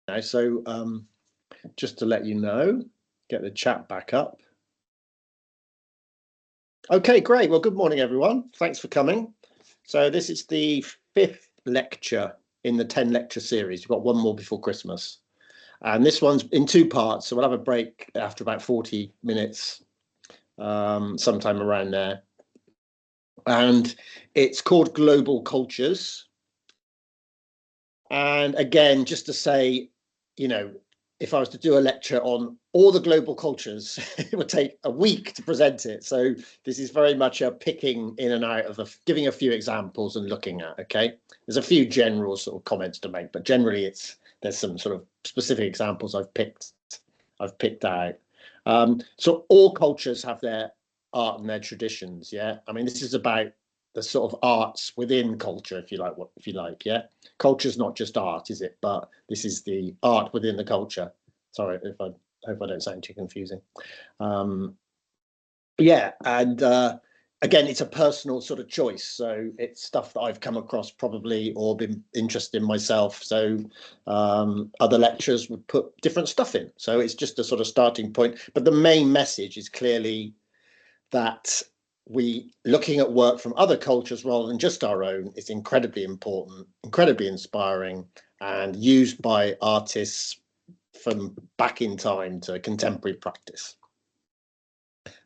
now. So just to let you know, get the chat back up. Okay, great. Well, good morning, everyone. Thanks for coming. So this is the 5th lecture in the 10 lecture series. We've got one more before Christmas. And this one's in 2 parts. So we'll have a break after about 40 minutes, sometime around there. And it's called Global Cultures. And again, just to say, you know, if I was to do a lecture on all the global cultures, it would take a week to present it. So this is very much a picking in and out of giving a few examples and looking at. Okay, there's a few general sort of comments to make, but generally there's some sort of specific examples I've picked out. So all cultures have their art and their traditions. Yeah, I mean, this is about the sort of arts within culture, if you like. Yeah, culture's not just art, is it? But this is the art within the culture. Sorry if I hope I don't sound too confusing. Yeah, and again, it's a personal sort of choice. So it's stuff that I've come across probably or been interested in myself. So other lecturers would put different stuff in. So it's just a sort of starting point. But the main message is clearly that looking at work from other cultures rather than just our own is incredibly important, incredibly inspiring, and used by artists from back in time to contemporary practice.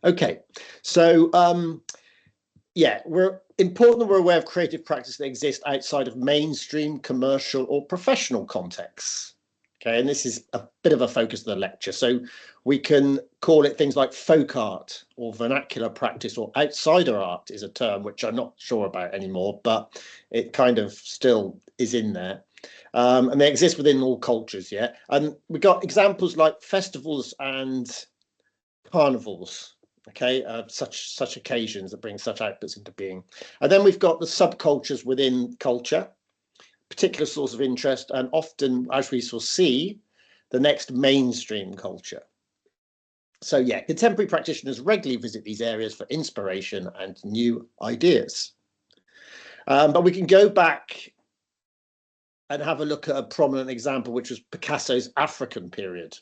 Okay, so yeah, we're important that we're aware of creative practice that exists outside of mainstream commercial or professional contexts. Okay, and this is a bit of a focus of the lecture. So we can call it things like folk art or vernacular practice, or outsider art is a term which I'm not sure about anymore, but it kind of still is in there. And they exist within all cultures, yeah. And we've got examples like festivals and carnivals, okay, such occasions that bring such outputs into being. And then we've got the subcultures within culture, particular source of interest, and often, as we shall see, the next mainstream culture. So yeah, contemporary practitioners regularly visit these areas for inspiration and new ideas. But we can go back and have a look at a prominent example, which was Picasso's African period,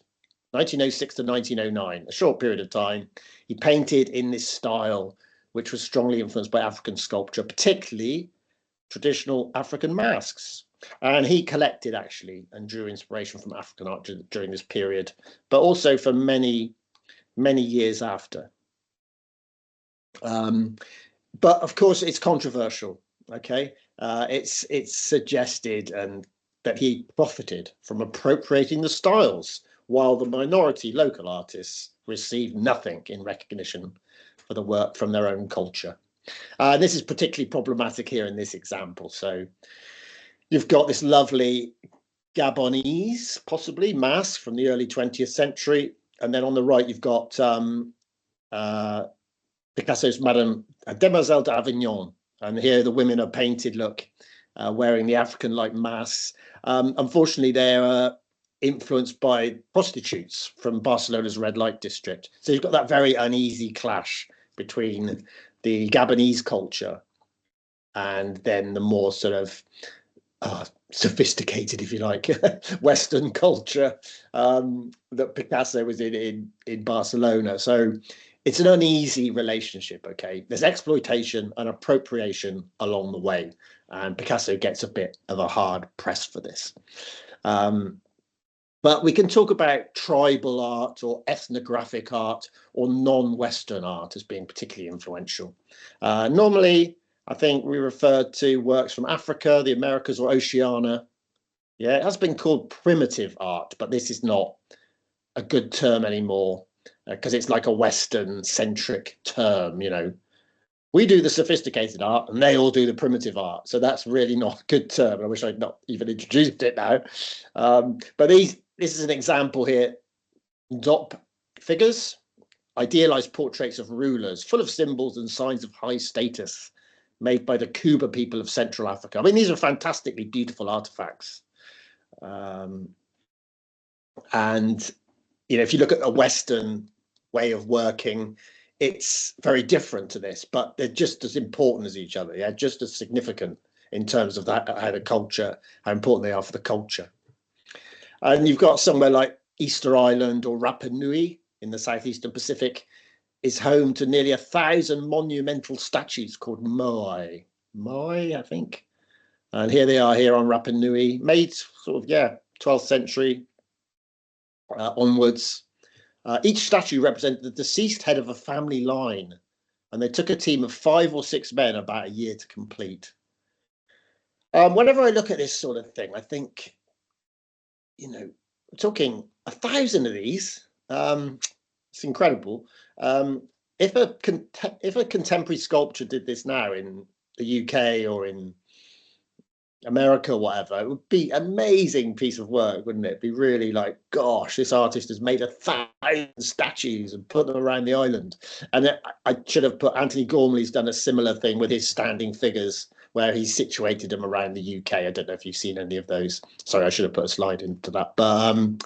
1906 to 1909, a short period of time. He painted in this style, which was strongly influenced by African sculpture, particularly traditional African masks. And he collected actually and drew inspiration from African art during this period, but also for many, many years after. But of course, it's controversial. Okay, it's suggested and that he profited from appropriating the styles, while the minority local artists received nothing in recognition for the work from their own culture. This is particularly problematic here in this example. So you've got this lovely Gabonese, possibly, mask from the early 20th century. And then on the right, you've got Picasso's Madame Demoiselle d'Avignon. And here the women are painted, look, wearing the African-like masks. Unfortunately, they're influenced by prostitutes from Barcelona's red light district. So you've got that very uneasy clash between the Gabonese culture and then the more sort of sophisticated, if you like, Western culture that Picasso was in Barcelona. So it's an uneasy relationship, okay? There's exploitation and appropriation along the way, and Picasso gets a bit of a hard press for this. But we can talk about tribal art or ethnographic art or non-Western art as being particularly influential. Normally, I think we refer to works from Africa, the Americas, or Oceania. Yeah, it has been called primitive art, but this is not a good term anymore because it's like a Western-centric term, you know. We do the sophisticated art and they all do the primitive art. So that's really not a good term. I wish I'd not even introduced it now. But this is an example here. Dop figures, idealized portraits of rulers, full of symbols and signs of high status, made by the Kuba people of Central Africa. I mean, these are fantastically beautiful artifacts. And, you know, if you look at a Western way of working, it's very different to this, but they're just as important as each other. Yeah, just as significant in terms of that, how important they are for the culture. And you've got somewhere like Easter Island or Rapa Nui in the southeastern Pacific is home to nearly 1,000 monumental statues called moai. Moai, I think. And here they are here on Rapa Nui, made sort of, 12th century onwards. Each statue represented the deceased head of a family line, and they took a team of 5 or 6 men about a year to complete. Whenever I look at this sort of thing, I think, we're talking 1,000 of these. It's incredible. If a contemporary sculpture did this now in the UK or in America or whatever, it would be an amazing piece of work, wouldn't it? It'd be really like, gosh, this artist has made 1,000 statues and put them around the island. And I should have put Anthony Gormley's done a similar thing with his standing figures, where he's situated them around the UK. I don't know if you've seen any of those. Sorry, I should have put a slide into that. But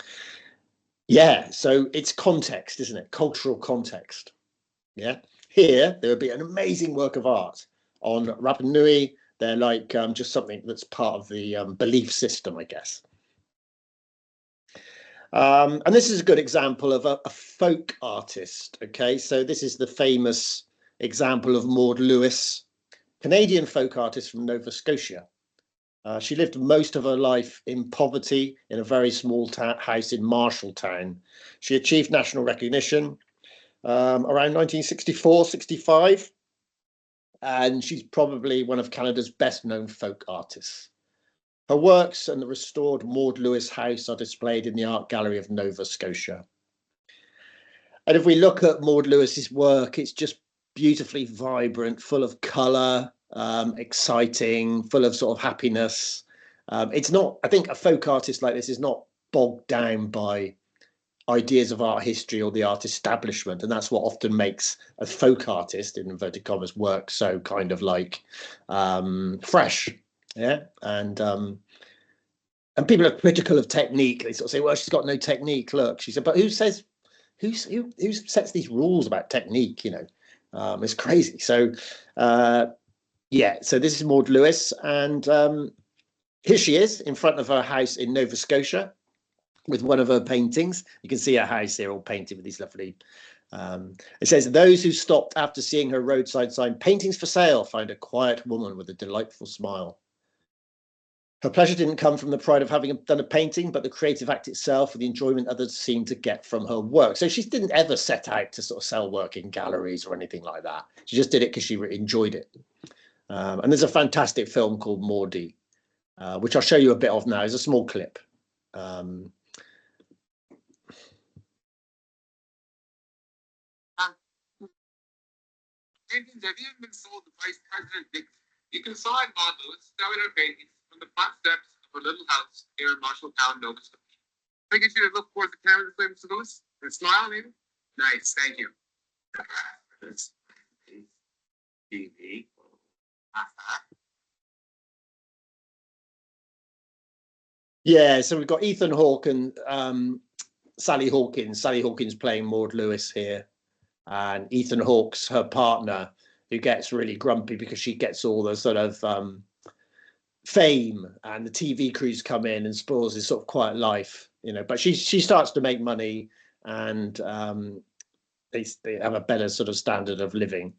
so it's context, isn't it? Cultural context. Yeah. Here, there would be an amazing work of art on Rapa Nui. They're like just something that's part of the belief system, I guess. And this is a good example of a folk artist. Okay, so this is the famous example of Maud Lewis, Canadian folk artist from Nova Scotia. She lived most of her life in poverty in a very small house in Marshalltown. She achieved national recognition around 1964-65. And she's probably one of Canada's best known folk artists. Her works and the restored Maud Lewis house are displayed in the Art Gallery of Nova Scotia. And if we look at Maud Lewis's work, it's just beautifully vibrant, full of colour, exciting, full of sort of happiness. It's not, I think a folk artist like this is not bogged down by ideas of art history or the art establishment, and that's what often makes a folk artist, in inverted commas, work so kind of like fresh. And people are critical of technique. They sort of say, well, she's got no technique. Look, she said, but who sets these rules about technique? It's crazy. So so this is Maud Lewis, and here she is in front of her house in Nova Scotia with one of her paintings. You can see her house here all painted with these lovely, it says, those who stopped after seeing her roadside sign, paintings for sale, find a quiet woman with a delightful smile. Her pleasure didn't come from the pride of having done a painting, but the creative act itself and the enjoyment others seemed to get from her work. So she didn't ever set out to sort of sell work in galleries or anything like that. She just did it because she enjoyed it. And there's a fantastic film called Maudie, which I'll show you a bit of now. It's a small clip. Paintings have even been sold to Vice President Nixon. You can sign Maud Lewis, selling her paintings from the front steps of her little house here in Marshalltown, Nova Scotia. I get you to look towards the camera this way, Mr. Lewis, and smile, maybe. Nice, thank you. TV. Yeah, so we've got Ethan Hawke and Sally Hawkins. Sally Hawkins playing Maud Lewis here. And Ethan Hawke's her partner, who gets really grumpy because she gets all the sort of fame, and the TV crews come in and spoils his sort of quiet life, But she starts to make money, and they have a better sort of standard of living.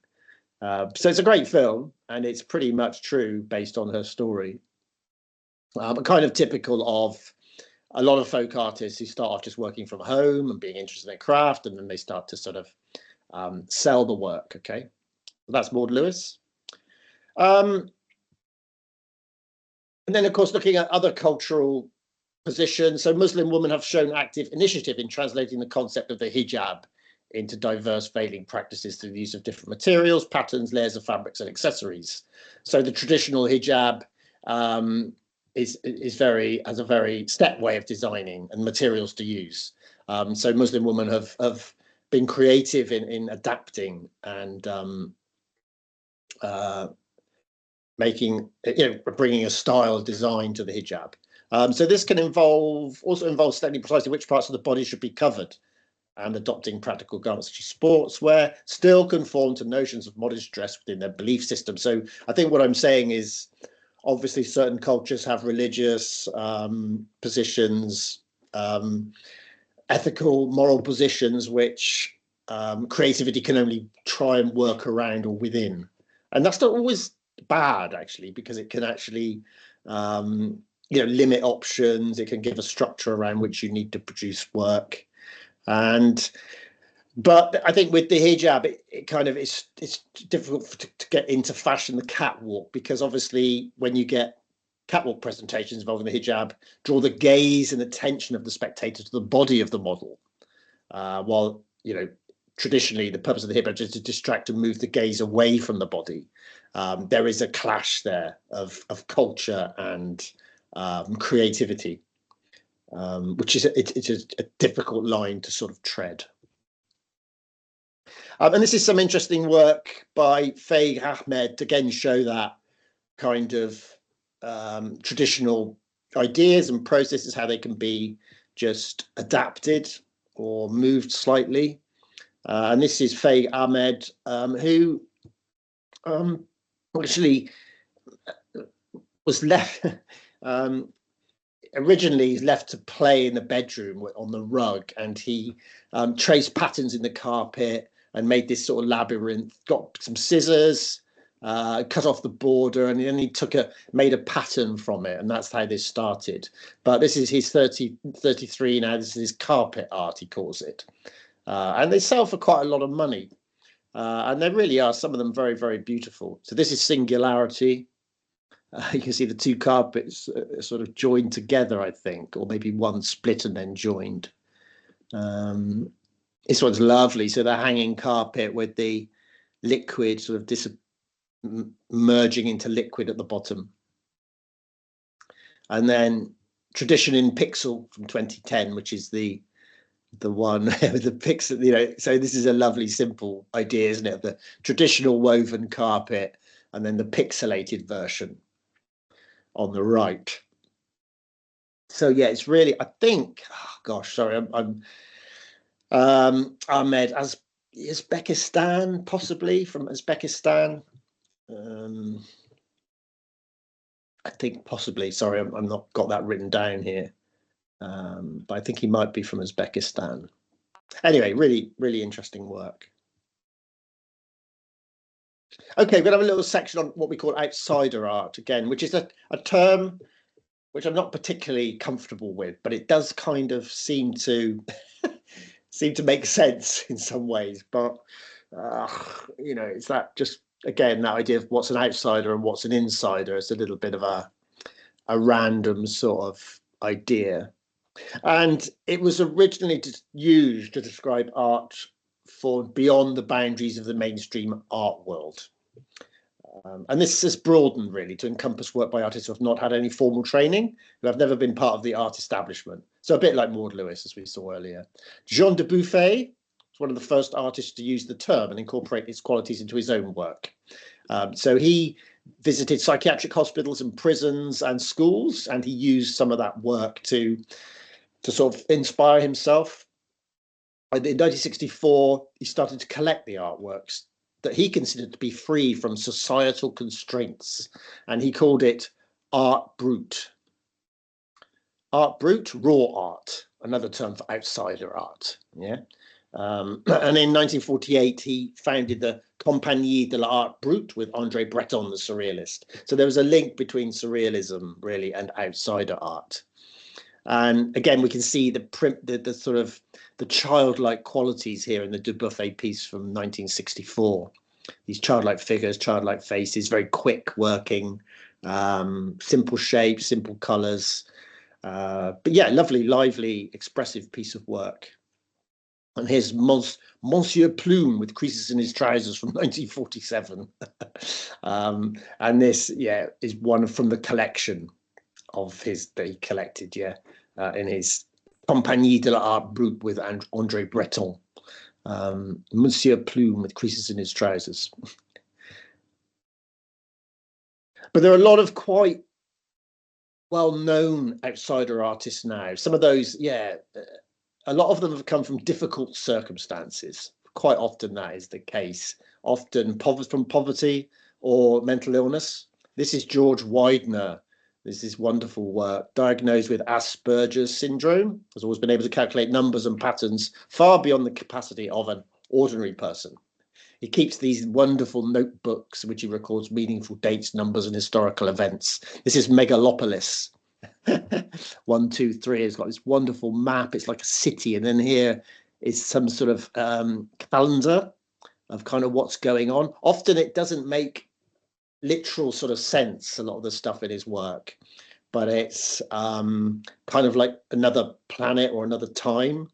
So it's a great film, and it's pretty much true based on her story. But kind of typical of a lot of folk artists who start off just working from home and being interested in their craft, and then they start to sort of sell the work. Okay, so that's Maud Lewis. And then, of course, looking at other cultural positions. So Muslim women have shown active initiative in translating the concept of the hijab into diverse veiling practices through the use of different materials, patterns, layers of fabrics, and accessories. So the traditional hijab has a very set way of designing and materials to use. So Muslim women have been creative in adapting and bringing a style design to the hijab. So this can also involve studying precisely which parts of the body should be covered, and adopting practical garments such as sportswear still conform to notions of modest dress within their belief system. So I think what I'm saying is, obviously certain cultures have religious positions, ethical, moral positions which creativity can only try and work around or within. And that's not always bad, actually, because it can actually limit options. It can give a structure around which you need to produce work. But I think with the hijab, it kind of it's difficult to get into fashion, the catwalk, because obviously when you get catwalk presentations involving the hijab, draw the gaze and attention of the spectator to the body of the model, while traditionally the purpose of the hijab is to distract and move the gaze away from the body. There is a clash there of culture and creativity, which is it's a difficult line to sort of tread. And this is some interesting work by Faig Ahmed to again show that kind of traditional ideas and processes, how they can be just adapted or moved slightly. And this is Faig Ahmed, who actually was left originally left to play in the bedroom on the rug, and he traced patterns in the carpet and made this sort of labyrinth, got some scissors, cut off the border, and then he made a pattern from it, and that's how this started. But this is his 33 now. This is his carpet art, he calls it. And they sell for quite a lot of money. And they really are, some of them, very, very beautiful. So this is Singularity. You can see the two carpets sort of joined together, I think, or maybe one split and then joined. This one's lovely. So the hanging carpet with the liquid sort of merging into liquid at the bottom. And then Tradition in Pixel from 2010, which is the one with the pixel, so this is a lovely, simple idea, isn't it? The traditional woven carpet and then the pixelated version on the right. So yeah, it's really, I think, I'm Ahmed Uzbekistan, possibly from Uzbekistan. I think possibly, sorry, I'm not got that written down here. But I think he might be from Uzbekistan. Anyway, really, really interesting work. Okay, we're going to have a little section on what we call outsider art again, which is a term which I'm not particularly comfortable with, but it does kind of seem to make sense in some ways. But it's that just again that idea of what's an outsider and what's an insider. It's a little bit of a random sort of idea. And it was originally used to describe art for beyond the boundaries of the mainstream art world. And this has broadened really to encompass work by artists who have not had any formal training, who have never been part of the art establishment. So a bit like Maud Lewis, as we saw earlier. Jean Dubuffet was one of the first artists to use the term and incorporate its qualities into his own work. So he visited psychiatric hospitals and prisons and schools, and he used some of that work to sort of inspire himself. In 1964, he started to collect the artworks that he considered to be free from societal constraints, and he called it art brut. Art brut, raw art, another term for outsider art. Yeah. And in 1948, he founded the Compagnie de l'Art Brut with André Breton, the surrealist. So there was a link between surrealism, really, and outsider art. And again, we can see the sort of the childlike qualities here in the Dubuffet piece from 1964. These childlike figures, childlike faces, very quick working, simple shapes, simple colours. But yeah, lovely, lively, expressive piece of work. And here's Monsieur Plume with creases in his trousers from 1947. And this, yeah, is one from the collection of his that he collected, in his Compagnie de l'Art Brut with André Breton. Monsieur Plume with creases in his trousers. But there are a lot of quite well-known outsider artists now. Some of those, a lot of them have come from difficult circumstances. Quite often that is the case. Often from poverty or mental illness. This is George Widener, This is wonderful work. Diagnosed with Asperger's syndrome, has always been able to calculate numbers and patterns far beyond the capacity of an ordinary person. He keeps these wonderful notebooks, which he records meaningful dates, numbers, and historical events. This is Megalopolis. 1, 2, 3. It's got this wonderful map. It's like a city, and then here is some sort of calendar of kind of what's going on. Often it doesn't make literal sort of sense, a lot of the stuff in his work, but it's kind of like another planet or another time.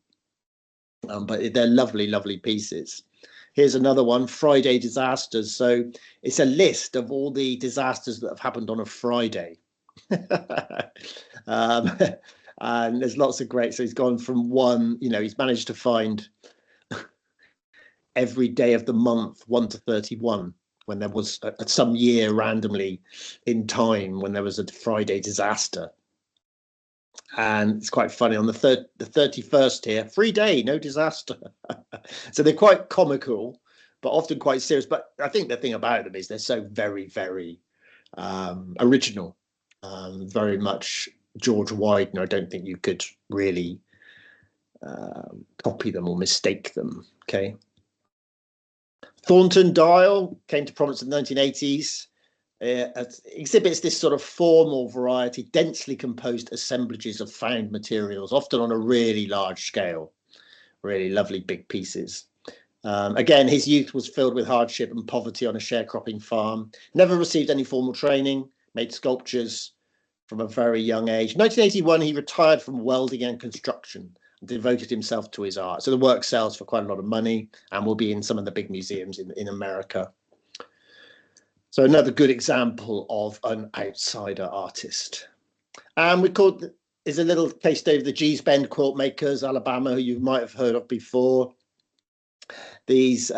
But they're lovely, lovely pieces. Here's another one, Friday disasters. So it's a list of all the disasters that have happened on a Friday. And there's lots of great. So he's gone from one, you know, he's managed to find every day of the month 1 to 31, when there was some year randomly in time when there was a Friday disaster. And it's quite funny, on the 31st here, free day, no disaster. So they're quite comical, but often quite serious. But I think the thing about them is they're so very, very original, very much George Widener. I don't think you could really copy them or mistake them. Okay. Thornton Dial came to prominence in the 1980s. Exhibits this sort of formal variety, densely composed assemblages of found materials, often on a really large scale, really lovely big pieces. Again, his youth was filled with hardship and poverty on a sharecropping farm. Never received any formal training, made sculptures from a very young age. 1981, he retired from welding and construction and devoted himself to his art. So the work sells for quite a lot of money and will be in some of the big museums in America. So another good example of an outsider artist. And we called is a little case study of the Gee's Bend quilt makers, Alabama, who you might have heard of before. These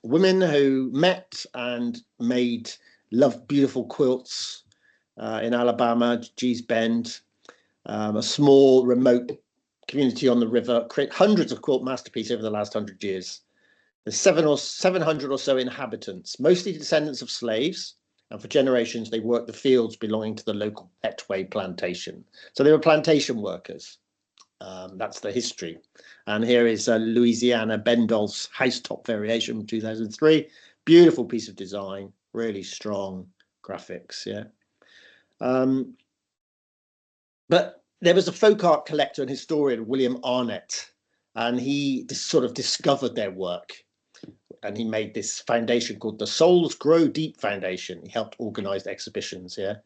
women who met and made beautiful quilts in Alabama, Gee's Bend, a small remote community on the river, create hundreds of quilt masterpieces over the last 100 years. There's 700 or so inhabitants, mostly descendants of slaves, and for generations they worked the fields belonging to the local Petway plantation. So they were plantation workers. That's the history. And here is Louisiana Bendolph's housetop variation from 2003. Beautiful piece of design, really strong graphics. Yeah. But there was a folk art collector and historian, William Arnett, and he sort of discovered their work. And he made this foundation called the Souls Grow Deep Foundation. He helped organize exhibitions here.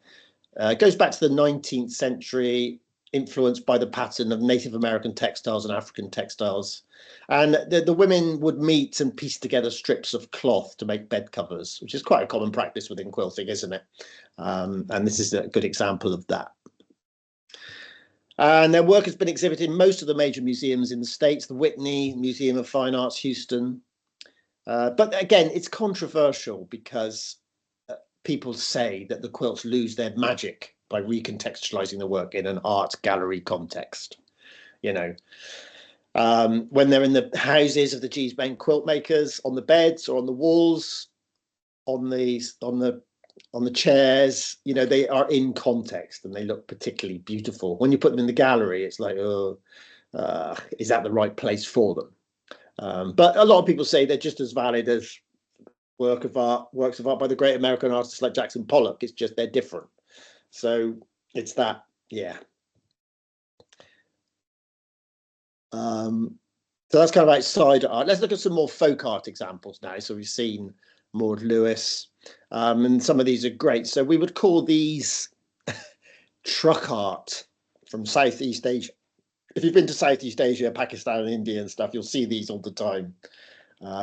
It goes back to the 19th century, influenced by the pattern of Native American textiles and African textiles. And the women would meet and piece together strips of cloth to make bed covers, which is quite a common practice within quilting, isn't it? And this is a good example of that. And their work has been exhibited in most of the major museums in the States, the Whitney Museum of Fine Arts, Houston. But again, it's controversial because people say that the quilts lose their magic by recontextualizing the work in an art gallery context. You know, when they're in the houses of the Gee's Bend quilt makers, on the beds or on the walls, on the chairs, you know, they are in context and they look particularly beautiful. When you put them in the gallery, it's like, oh, is that the right place for them? But a lot of people say they're just as valid as works of art by the great American artists like Jackson Pollock. It's just they're different. So it's that, yeah. So that's kind of outside art. Let's look at some more folk art examples now. So we've seen Maud Lewis, and some of these are great. So we would call these truck art from Southeast Asia. If you've been to Southeast Asia, Pakistan and India and stuff, you'll see these all the time.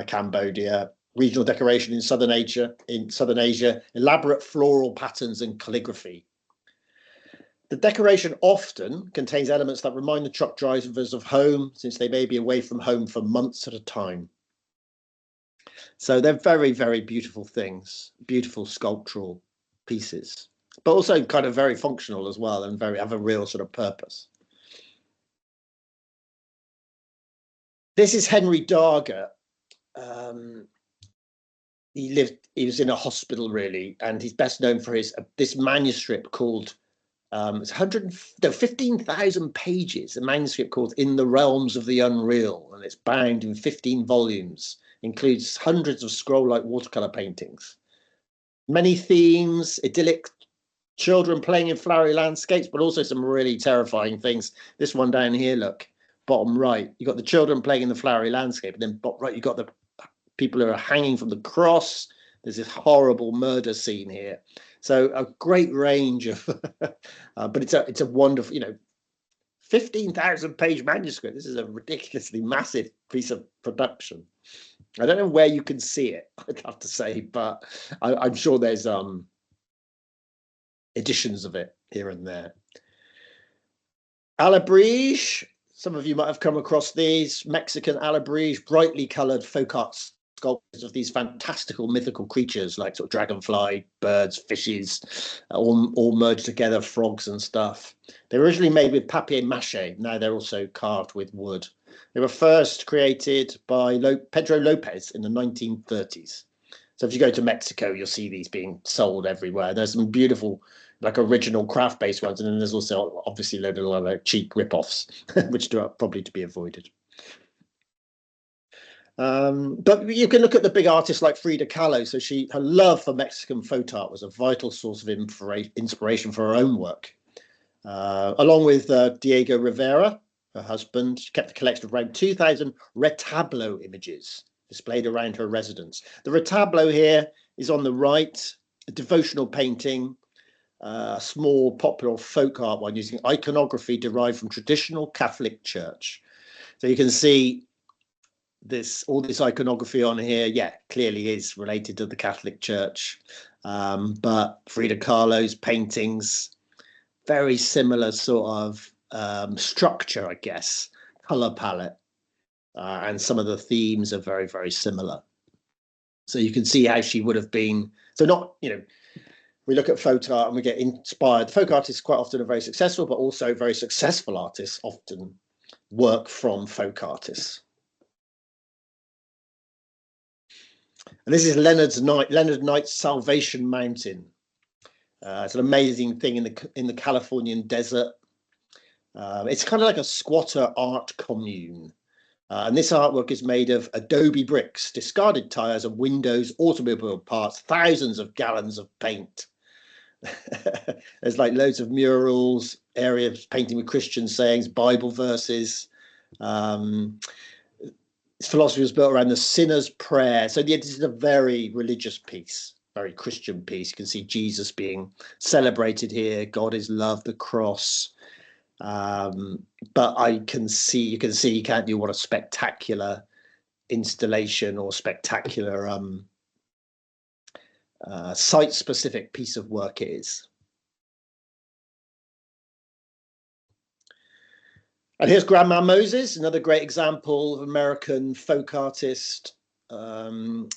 Cambodia, regional decoration in Southern Asia, elaborate floral patterns and calligraphy. The decoration often contains elements that remind the truck drivers of home, since they may be away from home for months at a time. So they're very, very beautiful things, beautiful sculptural pieces, but also kind of very functional as well, and have a real sort of purpose. This is Henry Darger. He was in a hospital really, and he's best known for this manuscript called It's 15,000 pages, a manuscript called In the Realms of the Unreal, and it's bound in 15 volumes, includes hundreds of scroll-like watercolor paintings. Many themes, idyllic children playing in flowery landscapes, but also some really terrifying things. This one down here, look, bottom right, you got the children playing in the flowery landscape, and then bottom right, you got the people who are hanging from the cross. There's this horrible murder scene here. So a great range of, but it's a wonderful, 15,000 page manuscript. This is a ridiculously massive piece of production. I don't know where you can see it, I'd have to say, but I'm sure there's editions of it here and there. Alebrije, some of you might have come across these. Mexican alebrije, brightly colored folk art sculptures of these fantastical mythical creatures like sort of dragonfly, birds, fishes, all merged together, frogs and stuff. They were originally made with papier-mâché. Now they're also carved with wood. They were first created by Pedro Lopez in the 1930s. So if you go to Mexico, you'll see these being sold everywhere. There's some beautiful, like original craft-based ones, and then there's also obviously a lot of cheap rip-offs, which are probably to be avoided. But you can look at the big artists like Frida Kahlo. So her love for Mexican folk art was a vital source of inspiration for her own work. Along with Diego Rivera, her husband, she kept a collection of around 2,000 retablo images displayed around her residence. The retablo here is on the right, a devotional painting, a small popular folk art one using iconography derived from traditional Catholic Church. So you can see all this iconography on here, yeah, clearly is related to the Catholic Church. But Frida Kahlo's paintings, very similar sort of structure, I guess, color palette, and some of the themes are very, very similar. So you can see how she would have been. So not, we look at folk art and we get inspired. Folk artists quite often are very successful, but also very successful artists often work from folk artists. And this is Leonard Knight's Salvation Mountain. It's an amazing thing in the Californian desert. It's kind of like a squatter art commune. And this artwork is made of adobe bricks, discarded tires and windows, automobile parts, thousands of gallons of paint. There's like loads of murals, areas painting with Christian sayings, Bible verses. Its philosophy was built around the sinner's prayer. So this is a very religious piece, very Christian piece. You can see Jesus being celebrated here. God is love, the cross. But you can see, can't you, what a spectacular installation or spectacular site-specific piece of work it is. And here's Grandma Moses, another great example of American folk artist. Her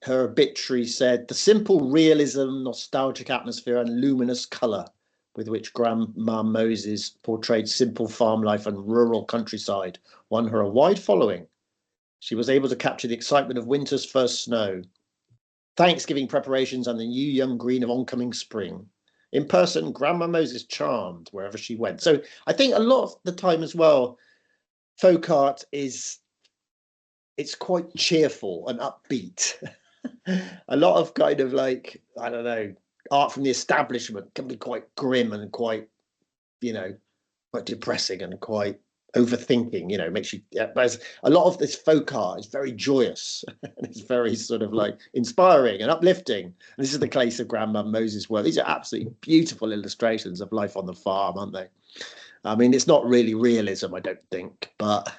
obituary said, the simple realism, nostalgic atmosphere and luminous color with which Grandma Moses portrayed simple farm life and rural countryside won her a wide following. She was able to capture the excitement of winter's first snow, Thanksgiving preparations and the new young green of oncoming spring. In person, Grandma Moses charmed wherever she went. So I think a lot of the time as well, folk art it's quite cheerful and upbeat. A lot of kind of like, I don't know, art from the establishment can be quite grim and quite, quite depressing and quite overthinking, makes you, whereas a lot of this folk art is very joyous and it's very sort of like inspiring and uplifting. And this is the case of Grandma Moses' work. These are absolutely beautiful illustrations of life on the farm, aren't they? I mean, it's not really realism, I don't think, but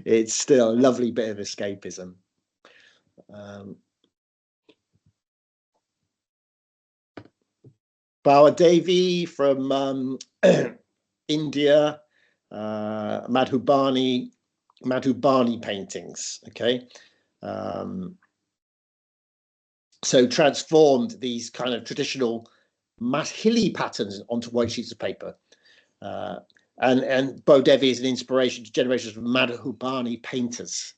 it's still a lovely bit of escapism. Bawa Devi from India, Madhubani paintings, okay? So transformed these kind of traditional hilly patterns onto white sheets of paper. And Bo Devi is an inspiration to generations of Madhubani painters.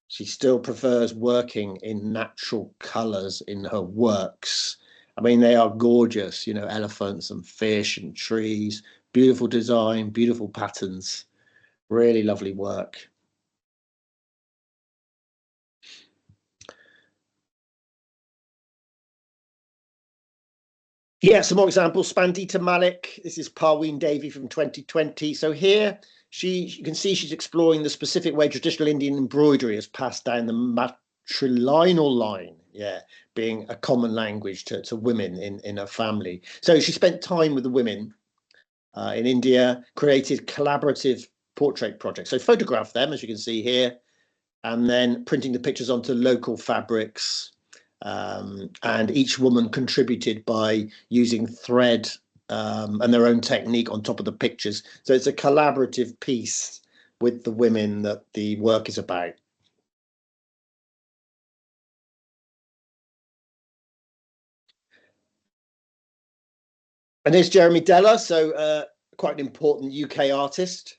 She still prefers working in natural colors in her works. I mean, they are gorgeous, you know, elephants and fish and trees, beautiful design, beautiful patterns, really lovely work. Yeah, some more examples. Spandita Malik. This is Parween Devi from 2020. So here, you can see she's exploring the specific way traditional Indian embroidery has passed down the matrilineal line. Yeah, being a common language to women in her family. So she spent time with the women in India, created collaborative portrait projects. So photographed them, as you can see here, and then printing the pictures onto local fabrics. And each woman contributed by using thread and their own technique on top of the pictures. So it's a collaborative piece with the women that the work is about. And there's Jeremy Deller, so quite an important UK artist.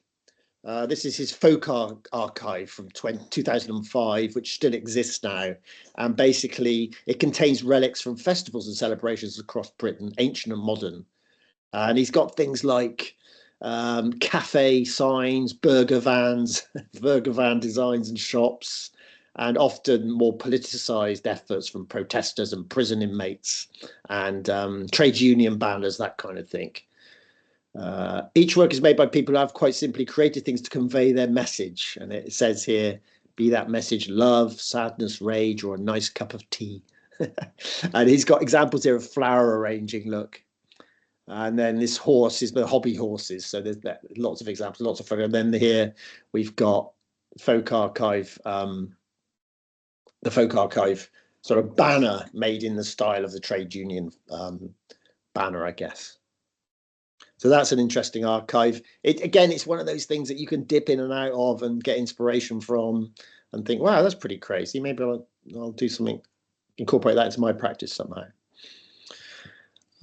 This is his folk archive from 2005, which still exists now. And basically, it contains relics from festivals and celebrations across Britain, ancient and modern. And he's got things like cafe signs, burger vans, burger van designs and shops, and often more politicized efforts from protesters and prison inmates and trade union banners, that kind of thing. Each work is made by people who have quite simply created things to convey their message. And it says here, be that message love, sadness, rage, or a nice cup of tea. And he's got examples here of flower arranging, look. And then this horse is the hobby horses. So there's lots of examples, lots of photos. And then here we've got folk archive, the folk archive sort of banner made in the style of the trade union banner, I guess. So that's an interesting archive. It's one of those things that you can dip in and out of and get inspiration from and think, wow, that's pretty crazy. Maybe I'll do something, incorporate that into my practice somehow.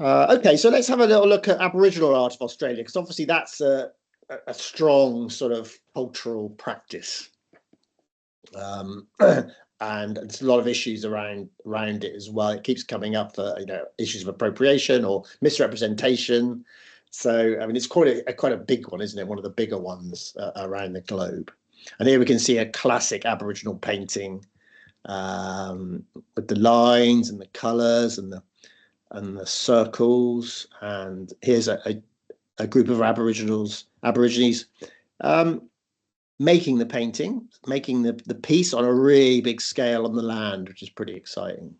Okay, so let's have a little look at Aboriginal art of Australia, because obviously that's a strong sort of cultural practice. And there's a lot of issues around it as well. It keeps coming up for, you know, issues of appropriation or misrepresentation. So, I mean, it's quite a big one, isn't it? One of the bigger ones around the globe. And here we can see a classic Aboriginal painting with the lines and the colours and the circles. And here's a group of Aborigines making the painting, making the piece on a really big scale on the land, which is pretty exciting.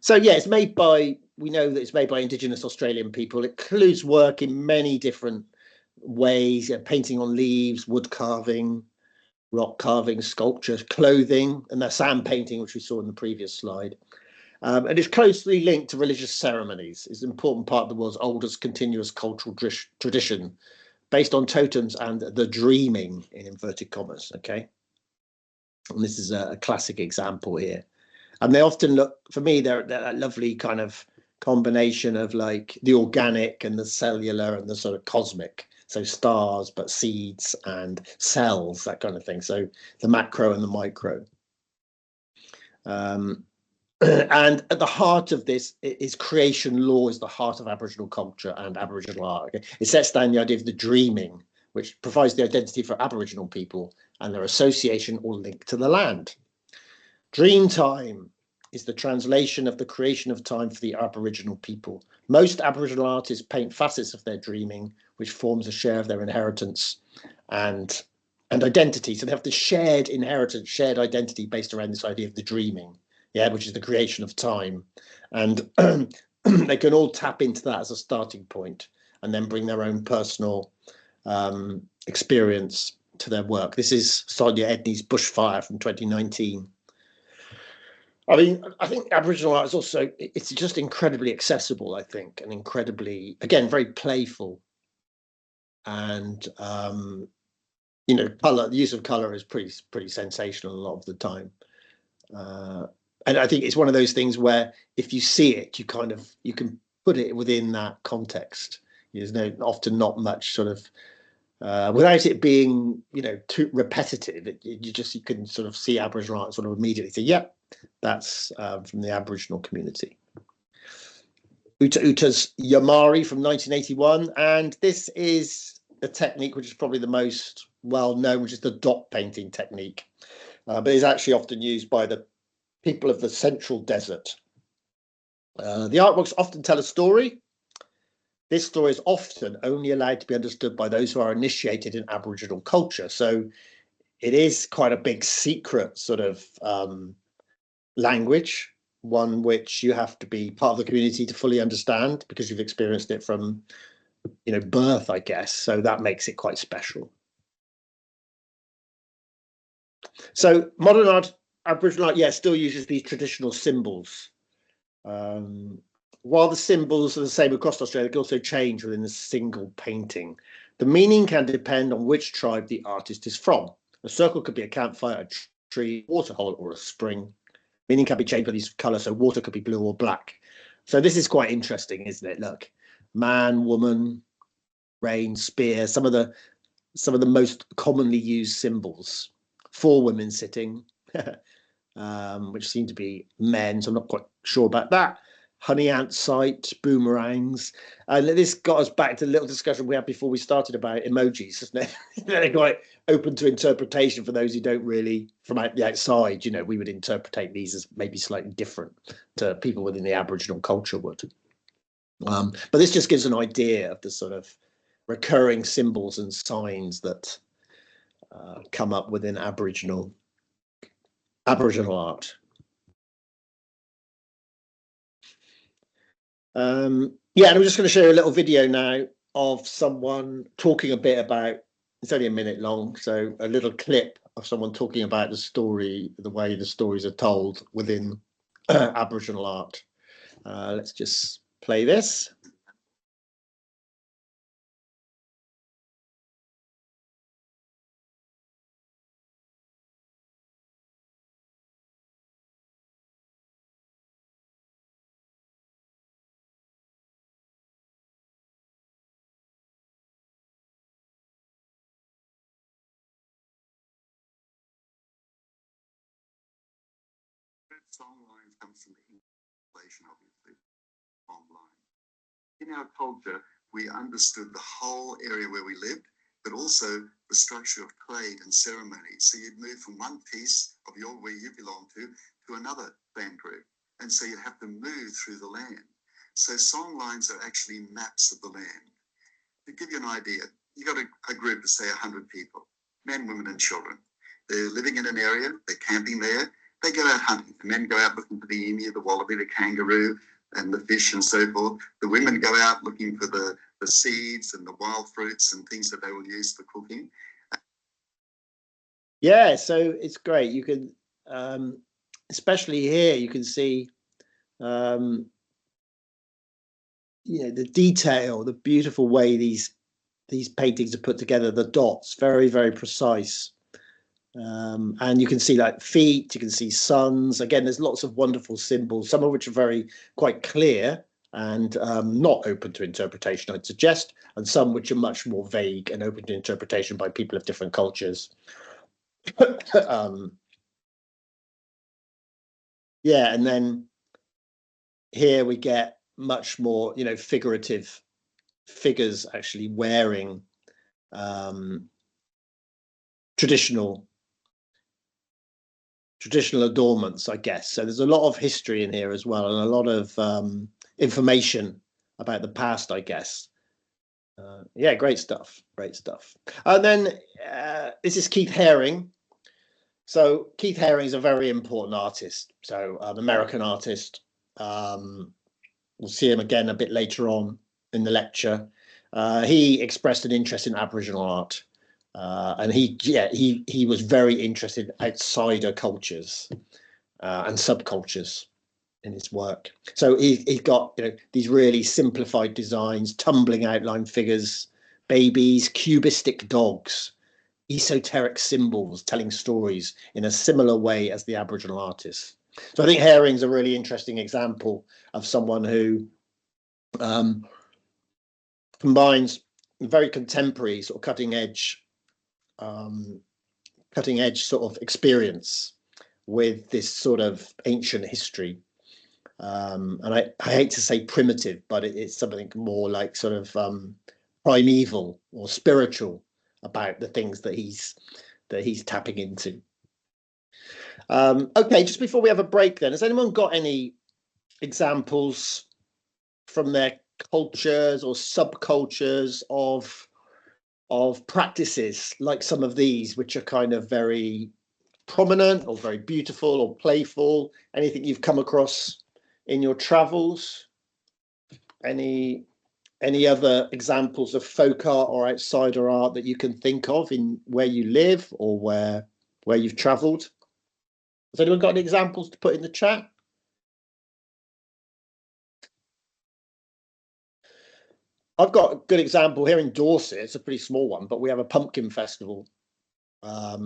So yeah, we know that it's made by Indigenous Australian people. It includes work in many different ways, painting on leaves, wood carving, rock carving, sculpture, clothing, and that sand painting, which we saw in the previous slide. And it's closely linked to religious ceremonies. It's an important part of the world's oldest continuous cultural tradition, based on totems and the dreaming, in inverted commas, okay? And this is a classic example here. And they often look, for me, they're that lovely kind of combination of like the organic and the cellular and the sort of cosmic. So stars, but seeds and cells, that kind of thing. So the macro and the micro. And at the heart of this is creation law, is the heart of Aboriginal culture and Aboriginal art. Okay? It sets down the idea of the dreaming, which provides the identity for Aboriginal people and their association or link to the land. Dream time is the translation of the creation of time for the Aboriginal people. Most Aboriginal artists paint facets of their dreaming, which forms a share of their inheritance and identity. So they have the shared inheritance, shared identity based around this idea of the dreaming. Yeah, which is the creation of time. And they can all tap into that as a starting point and then bring their own personal experience to their work. This is Sonia Edney's Bushfire from 2019. I mean, I think Aboriginal art is also, it's just incredibly accessible, I think, and incredibly, again, very playful. And, you know, the use of colour is pretty sensational a lot of the time. And I think it's one of those things where if you see it, you can put it within that context. There's often not much sort of, without it being, you know, too repetitive, you can sort of see Aboriginal art sort of immediately say, yep, That's from the Aboriginal community. Uta Uta's Yamari from 1981, and this is a technique which is probably the most well known, which is the dot painting technique, but is actually often used by the people of the Central Desert. The artworks often tell a story. This story is often only allowed to be understood by those who are initiated in Aboriginal culture. So it is quite a big secret sort of language, one which you have to be part of the community to fully understand because you've experienced it from, you know, birth, I guess. So that makes it quite special. So modern art, Aboriginal art, yeah, still uses these traditional symbols. While the symbols are the same across Australia, they can also change within a single painting. The meaning can depend on which tribe the artist is from. A circle could be a campfire, a tree, waterhole, or a spring. Meaning can be changed by these colours, so water could be blue or black. So this is quite interesting, isn't it? Look, man, woman, rain, spear, some of the most commonly used symbols. 4 women sitting, which seem to be men, so I'm not quite sure about that. Honey ant sight, boomerangs. And this got us back to the little discussion we had before we started about emojis, isn't it? They're quite open to interpretation for those who don't really, from the outside, you know, we would interpret these as maybe slightly different to people within the Aboriginal culture would. But this just gives an idea of the sort of recurring symbols and signs that come up within Aboriginal art. Yeah, and I'm just going to show you a little video now of someone talking a bit about, it's only a minute long, so a little clip of someone talking about the story, the way the stories are told within Aboriginal art. Let's just play this. Song lines comes from inflation, obviously, online. In our culture, we understood the whole area where we lived, but also the structure of trade and ceremony. So you'd move from one piece of where you belong to another land group. And so you'd have to move through the land. So song lines are actually maps of the land. To give you an idea, you got a group of, say, 100 people, men, women, and children. They're living in an area, they're camping there. They go out hunting. The men go out looking for the emu, the wallaby, the kangaroo, and the fish and so forth. The women go out looking for the seeds and the wild fruits and things that they will use for cooking. Yeah, so it's great. You can, especially here, you can see, you know, the detail, the beautiful way these paintings are put together, the dots, very, very precise. And you can see like feet, you can see suns. Again, there's lots of wonderful symbols, some of which are quite clear and not open to interpretation, I'd suggest, and some which are much more vague and open to interpretation by people of different cultures. Yeah, and then here we get much more, you know, figurative figures actually wearing traditional adornments, I guess. So there's a lot of history in here as well, and a lot of information about the past, I guess. Yeah, great stuff. And then this is Keith Haring. So Keith Haring is a very important artist. So an American artist. We'll see him again a bit later on in the lecture. He expressed an interest in Aboriginal art. And he was very interested in outsider cultures and subcultures in his work. So he got, you know, these really simplified designs, tumbling outline figures, babies, cubistic dogs, esoteric symbols telling stories in a similar way as the Aboriginal artists. So I think Haring's a really interesting example of someone who combines very contemporary sort of cutting edge sort of experience with this sort of ancient history. And I hate to say primitive, but it's something more like sort of primeval or spiritual about the things that he's tapping into. Okay, just before we have a break then, has anyone got any examples from their cultures or subcultures of practices like some of these, which are kind of very prominent or very beautiful or playful? Anything you've come across in your travels? Any other examples of folk art or outsider art that you can think of in where you live or where you've traveled? Has anyone got any examples to put in the chat? I've got a good example here in Dorset. It's a pretty small one, but we have a pumpkin festival at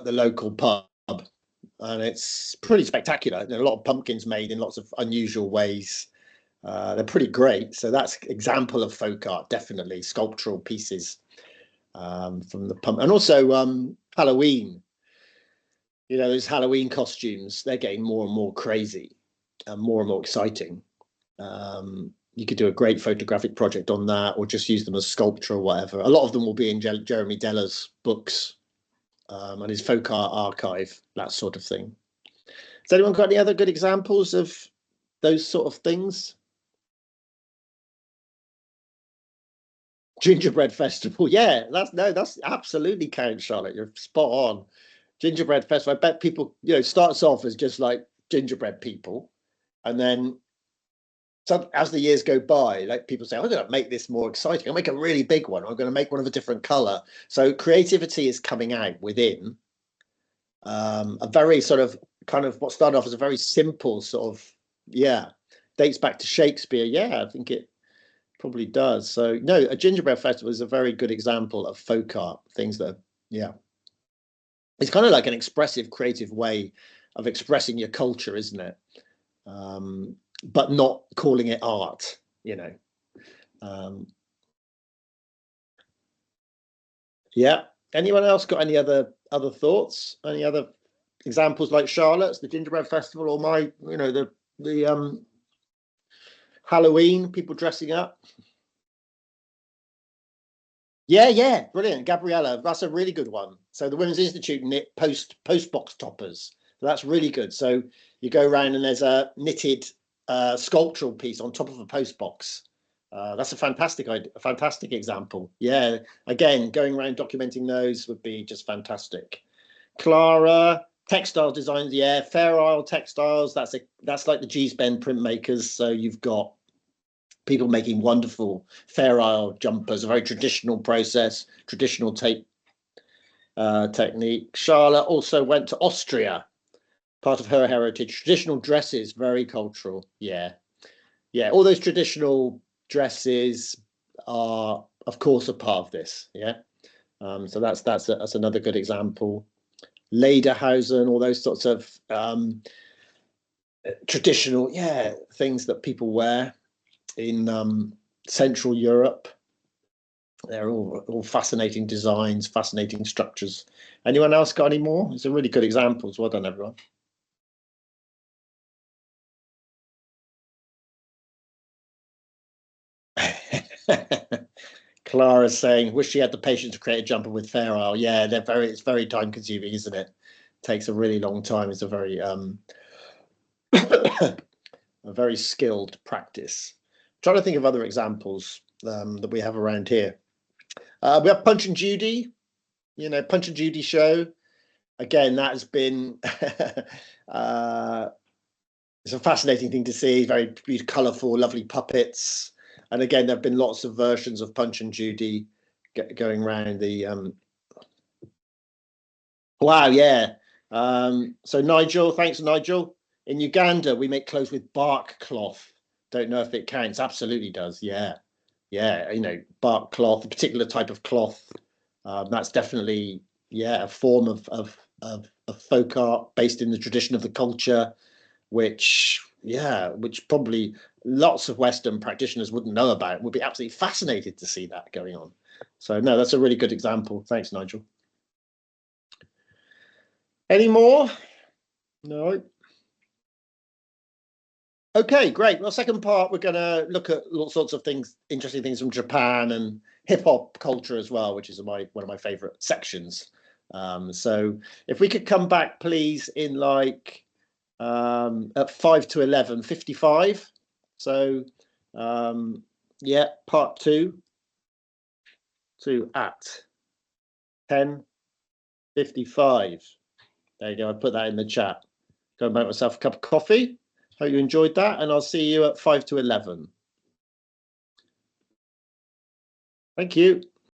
the local pub, and it's pretty spectacular. There are a lot of pumpkins made in lots of unusual ways. They're pretty great. So that's an example of folk art, definitely sculptural pieces from the pump, and also Halloween. You know, those Halloween costumes, they're getting more and more crazy and more exciting. You could do a great photographic project on that, or just use them as sculpture or whatever. A lot of them will be in Jeremy Deller's books and his folk art archive, that sort of thing. Has anyone got any other good examples of those sort of things? Gingerbread festival, yeah, that's absolutely counts, Charlotte. You're spot on. Gingerbread festival. I bet people, you know, starts off as just like gingerbread people, and then as the years go by, like people say, I'm going to make this more exciting. I'll make a really big one. I'm going to make one of a different color. So creativity is coming out within a very sort of kind of what started off as a very simple sort of, dates back to Shakespeare. Yeah, I think it probably does. So no, a gingerbread festival is a very good example of folk art, things that it's kind of like an expressive, creative way of expressing your culture, isn't it? But not calling it art, you know. Yeah. Anyone else got any other thoughts? Any other examples like Charlotte's, the gingerbread festival, or my, you know, the Halloween, people dressing up? Yeah, brilliant. Gabriella, that's a really good one. So the Women's Institute knit post box toppers. So that's really good. So you go around and there's a knitted sculptural piece on top of a post box. That's a fantastic example. Yeah, again, going around documenting those would be just fantastic. Clara, textile designs, yeah, Fair Isle Textiles. That's like the Gee's Bend printmakers. So you've got people making wonderful Fair Isle jumpers, a very traditional process, traditional tape technique. Charlotte also went to Austria, part of her heritage. Traditional dresses, very cultural. Yeah, all those traditional dresses are, of course, a part of this. Yeah, so that's another good example. Lederhosen, all those sorts of traditional, things that people wear in Central Europe. They're all fascinating designs, fascinating structures. Anyone else got any more? It's a really good examples. Well done, everyone. Clara's saying, wish she had the patience to create a jumper with Fair Isle. Yeah, it's very time consuming, isn't it? Takes a really long time. It's a very a very skilled practice. I'm trying to think of other examples that we have around here. We have Punch and Judy, Punch and Judy show. Again, that has been it's a fascinating thing to see. Very colourful, lovely puppets. And again, there have been lots of versions of Punch and Judy going around the. Wow, yeah. So Nigel, thanks, Nigel. In Uganda, we make clothes with bark cloth. Don't know if it counts. Absolutely does. Yeah. Bark cloth, a particular type of cloth. That's definitely, a form of folk art based in the tradition of the culture, which probably lots of Western practitioners wouldn't know about. Would be absolutely fascinated to see that going on. So no, that's a really good example. Thanks, Nigel. Any more? No. Okay, great. Well, second part, we're going to look at all sorts of things, interesting things from Japan and hip hop culture as well, which is one of my favorite sections. So if we could come back, please, in like at 5 to 11:55. So yeah, part 2 to at 10:55. There you go. I put that in the chat. Go and make myself a cup of coffee. Hope you enjoyed that, and I'll see you at 5 to 11. Thank you.